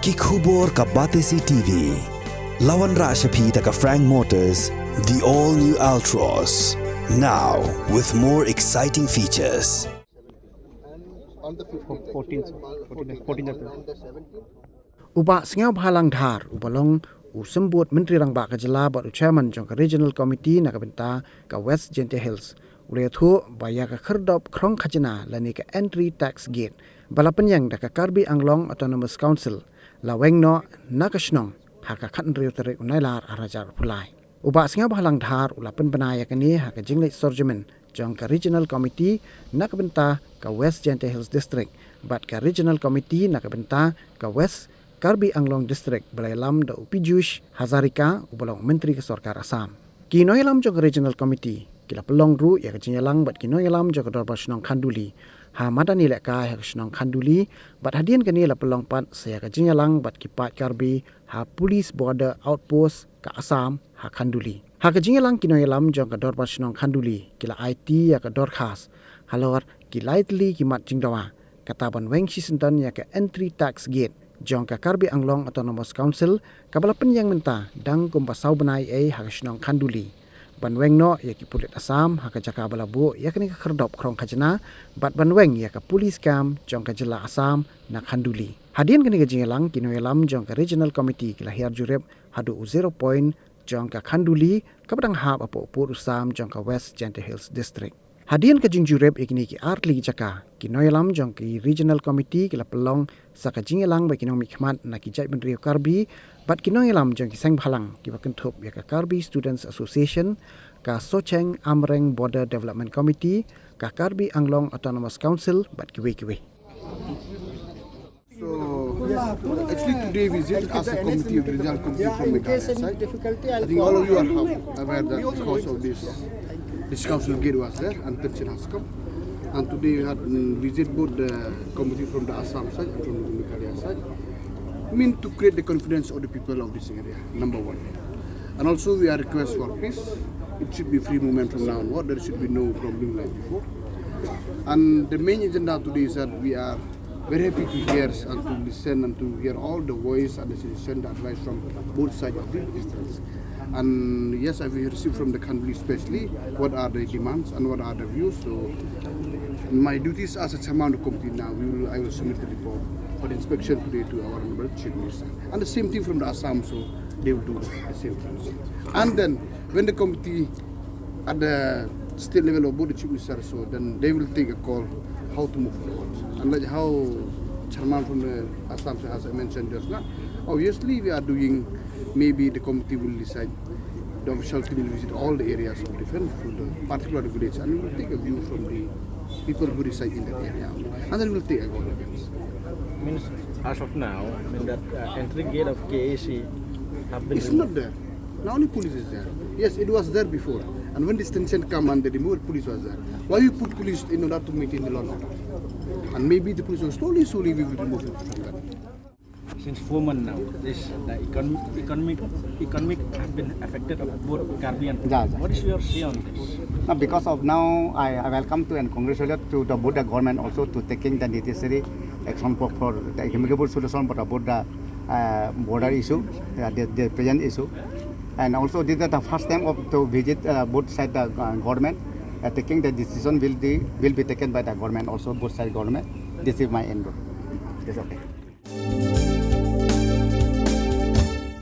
Ki khubor ka Batesi TV. Lawan Rashapi taka Frank Motors, the all-new Altros. Now with more exciting features. On the 14th April. Uba singau bhalang dhar ubalong usambut Menteri Rangbak Kajala bat chairman jong ka regional committee na kabenta ka West Gente Hills ule thu baya ka kherdop khrong khajana lani ka entry tax gate balapan yang da ka Karbi Anglong Autonomous Council la Weng no nakashnong ha ka khan riu tere unailar arajar phulai uba singau bhalang dhar ulapan banaya ka ni ha ka jingle sorjamen jong ka regional committee na kabenta ka West Gente Hills district bat ka regional committee na kabenta ka West Karbi Anglong District Balailam da Upijush Hazarika ubalong Menteri ke Sarkar Assam. Kinoyalam jog Regional Committee kila pelong ru ya kejinyalang bat kinoyalam jog dorbar Shnong Khanduli. Ha madani leka ya Shnong Khanduli bat hadian kani la pelong pat saya kejinyalang bat kipat Karbi ha Police Border Outpost ka Assam ha Khanduli. Ha kejinyalang kinoyalam jog dorbar Shnong Khanduli kila IT ya ka dorkhas halor kilaitli kimat jingdawa kata ban Weng Shisenton ya ka entry tax gate jong ka Karbi Anglong Autonomous Council kabalapan yang menta dang kumpasau benai hakashnong Khanduli banweng no ya ki pulit Assam hakajaka balabu ya kini ka kherdop krong khajana bat banweng ya ka police camp jong ka jila Assam na Khanduli hadien kini ka jingelang kinoyalam jong ka regional committee kila hiar jurep hadu 0 point jong ka Khanduli kabadang hab apo pur Assam jong ka West Gente Hills district hadian ka jingjurep ikini ki artli jaka kinoyalam jong ki regional committee kila pelong saka jingelang ba kinong mikmat na ki jai benrio Karbi bat kinoyalam jong ki sang bhalang ki bakenthop ya ka Karbi Students Association ka Socheng Amreng Border Development Committee ka Karbi Anglong Autonomous Council bat kiwe So actually today we visit as a committee of the regional committee from Meghalaya side. I think all of you are aware that because of this council gate was there and pension has come. And today we had visit both the committee from the Assam side and from the Meghalaya side. Mean to create the confidence of the people of this area, number one. And also we are request for peace. It should be free movement from now onward. There should be no problem like before. And the main agenda today is that we are very happy to hear and to listen and to hear all the voice and the suggestion, the advice from both sides of the distance. And yes, I will receive from the Khanduli especially what are the demands and what are the views. So my duties as a chairman of the committee now, I will submit the report for the inspection today to our honorable chief minister. And the same thing from the Assam, so they will do the same thing. And then when the committee at the state level of both the chief minister, so then they will take a call how to move forward. And like how chairman from the Assam has mentioned just now, obviously we are doing, maybe the committee will decide, the officials will visit all the areas of different, from the particular village, and we will take a view from the people who reside in that area. And then we will take a call against. Means as of now, that entry gate of KAC have been It's not there. Now only police is there. Yes, it was there before. And when this tension come and they removed, police was there. Why you put police in order to maintain the law and order? And maybe the police will slowly we will remove it from that. Since 4 months now, this the economic have been affected of both Karbi and Yeah. What is your say on this? Because of now, I welcome to and congratulate to the Buddha government also to taking the necessary action for the amicable solution for about the border issue, the present issue. And also this is the first time to visit both side the government. Taking the decision will be taken by the government also, both side government. This is my end. Yes, okay.